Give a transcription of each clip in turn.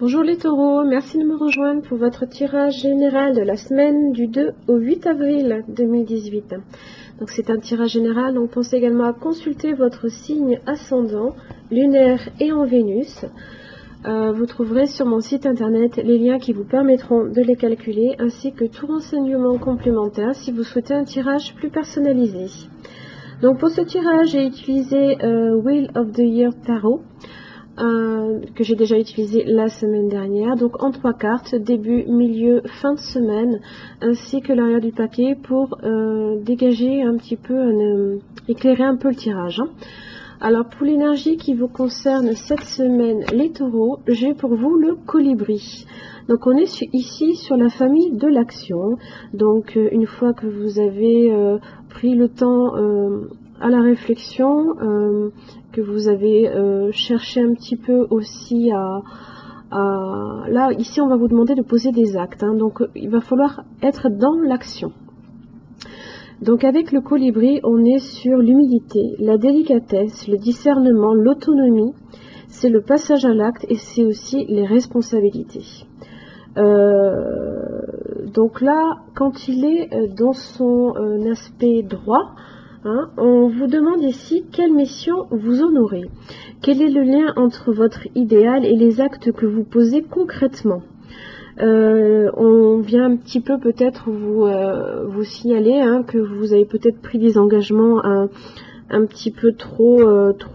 Bonjour les taureaux, merci de me rejoindre pour votre tirage général de la semaine du 2 au 8 avril 2018. Donc c'est un tirage général, donc pensez également à consulter votre signe ascendant, lunaire et en Vénus. Vous trouverez sur mon site internet les liens qui vous permettront de les calculer, ainsi que tout renseignement complémentaire si vous souhaitez un tirage plus personnalisé. Donc pour ce tirage, j'ai utilisé Wheel of the Year Tarot, que j'ai déjà utilisé la semaine dernière, donc en 3 cartes, début, milieu, fin de semaine, ainsi que l'arrière du paquet pour dégager un petit peu, éclairer un peu le tirage. Alors pour l'énergie qui vous concerne cette semaine, les taureaux, j'ai pour vous le colibri. Donc on est ici sur la famille de l'action. Donc une fois que vous avez pris le temps à la réflexion, que vous avez cherché un petit peu aussi là ici on va vous demander de poser des actes, donc il va falloir être dans l'action. Donc avec le colibri, on est sur l'humilité, la délicatesse, le discernement, l'autonomie, c'est le passage à l'acte et c'est aussi les responsabilités. Donc là, quand il est dans son aspect droit, on vous demande ici quelle mission vous honorez. Quel est le lien entre votre idéal et les actes que vous posez concrètement? On vient un petit peu peut-être vous signaler que vous avez peut-être pris des engagements un petit peu trop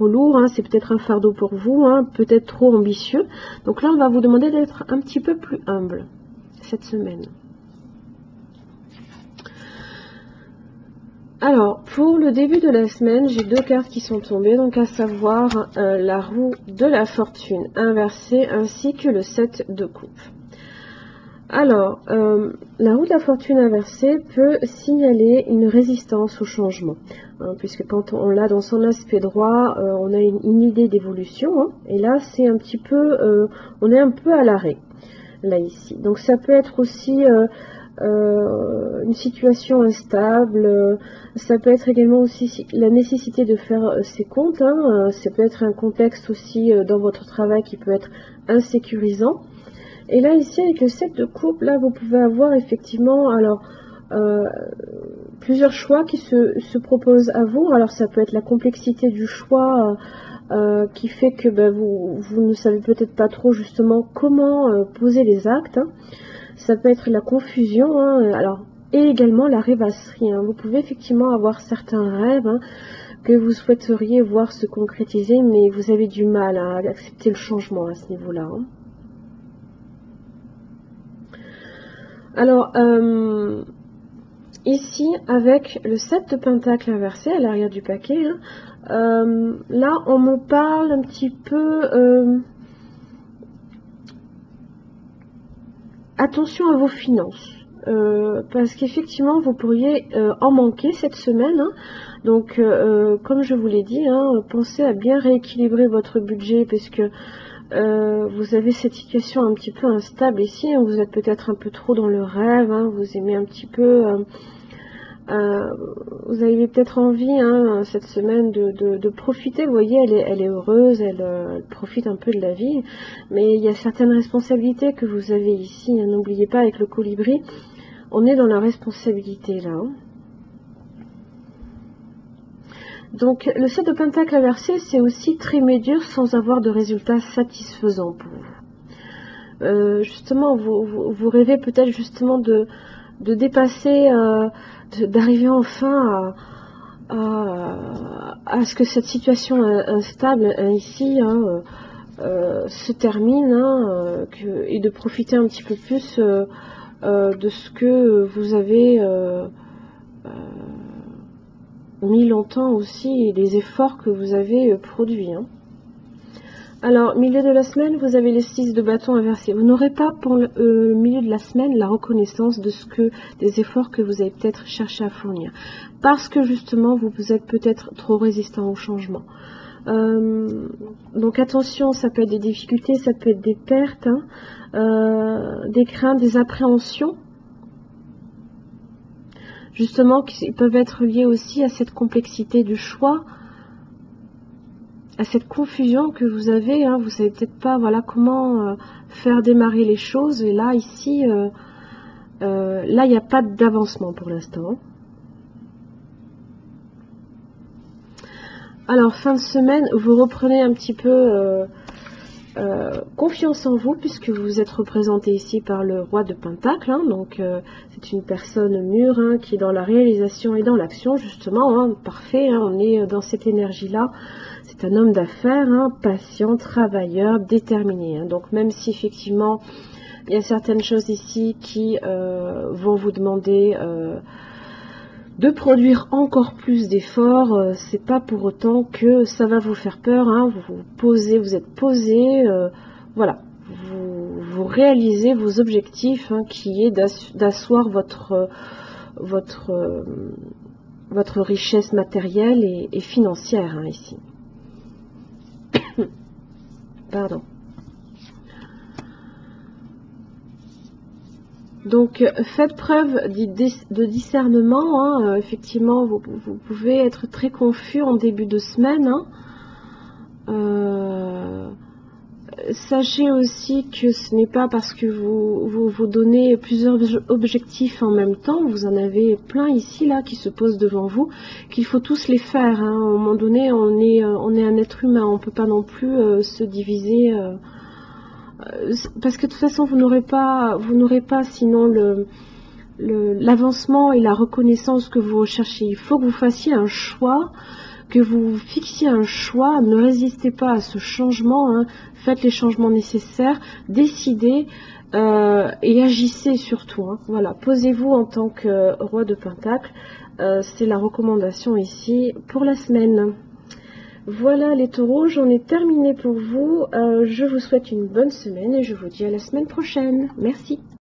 lourds, c'est peut-être un fardeau pour vous, peut-être trop ambitieux. Donc là on va vous demander d'être un petit peu plus humble cette semaine. Alors pour le début de la semaine, j'ai 2 cartes qui sont tombées, donc à savoir la roue de la fortune inversée ainsi que le 7 de coupe. Alors, la roue de la fortune inversée peut signaler une résistance au changement, puisque quand on l'a dans son aspect droit, on a une idée d'évolution, et là c'est un petit peu, on est un peu à l'arrêt, là ici. Donc ça peut être aussi une situation instable, ça peut être également aussi la nécessité de faire ses comptes, ça peut être un contexte aussi dans votre travail qui peut être insécurisant. Et là ici avec le 7 de coupe, là vous pouvez avoir effectivement alors plusieurs choix qui se proposent à vous. Alors ça peut être la complexité du choix qui fait que vous ne savez peut-être pas trop justement comment poser les actes. Ça peut être la confusion, alors, et également la rêvasserie. Vous pouvez effectivement avoir certains rêves que vous souhaiteriez voir se concrétiser, mais vous avez du mal à accepter le changement à ce niveau-là. Alors, ici, avec le 7 de pentacle inversé à l'arrière du paquet, là, on me parle un petit peu... attention à vos finances. Parce qu'effectivement, vous pourriez en manquer cette semaine. Donc, comme je vous l'ai dit, pensez à bien rééquilibrer votre budget, parce que vous avez cette situation un petit peu instable ici, vous êtes peut-être un peu trop dans le rêve, vous aimez un petit peu, vous avez peut-être envie cette semaine de profiter. Vous voyez, elle est heureuse, elle profite un peu de la vie, mais il y a certaines responsabilités que vous avez ici, n'oubliez pas, avec le colibri, on est dans la responsabilité là. Donc le 7 de pentacle inversé, c'est aussi trémer dur sans avoir de résultats satisfaisants pour vous. Justement, vous rêvez peut-être justement de dépasser, d'arriver enfin à ce que cette situation instable ici se termine, et de profiter un petit peu plus de ce que vous avez mis longtemps aussi, et les efforts que vous avez produits. Alors, milieu de la semaine, vous avez les 6 de bâton inversés. Vous n'aurez pas pour le milieu de la semaine la reconnaissance des efforts que vous avez peut-être cherché à fournir. Parce que justement, vous êtes peut-être trop résistant au changement. Donc attention, ça peut être des difficultés, ça peut être des pertes, des craintes, des appréhensions. Justement, qui peuvent être liées aussi à cette complexité du choix. à cette confusion que vous avez, hein. Vous savez peut-être pas, voilà, comment faire démarrer les choses. Et là, ici, là, il n'y a pas d'avancement pour l'instant. Alors, fin de semaine, vous reprenez un petit peu confiance en vous, puisque vous êtes représenté ici par le roi de Pentacle, hein. Donc c'est une personne mûre, hein, qui est dans la réalisation et dans l'action, justement, hein. Parfait, hein, on est dans cette énergie-là. C'est un homme d'affaires, hein, patient, travailleur, déterminé, hein. Donc même si effectivement il y a certaines choses ici qui vont vous demander de produire encore plus d'efforts, c'est pas pour autant que ça va vous faire peur, hein. Vous vous posez, vous êtes posé, voilà, vous réalisez vos objectifs, hein, qui est d'asseoir votre richesse matérielle et financière, hein, ici. Pardon. Donc faites preuve de discernement, hein. Effectivement, vous pouvez être très confus en début de semaine, hein. Sachez aussi que ce n'est pas parce que vous donnez plusieurs objectifs en même temps, vous en avez plein ici là qui se posent devant vous, qu'il faut tous les faire, hein. À un moment donné, on est un être humain, on ne peut pas non plus se diviser, parce que de toute façon vous n'aurez pas sinon l'avancement et la reconnaissance que vous recherchez. Il faut que vous fassiez un choix, que vous fixiez un choix. Ne résistez pas à ce changement, hein. Faites les changements nécessaires, décidez et agissez surtout, hein. Voilà, posez-vous en tant que roi de Pentacle. C'est la recommandation ici pour la semaine. Voilà les taureaux, j'en ai terminé pour vous. Je vous souhaite une bonne semaine et je vous dis à la semaine prochaine. Merci.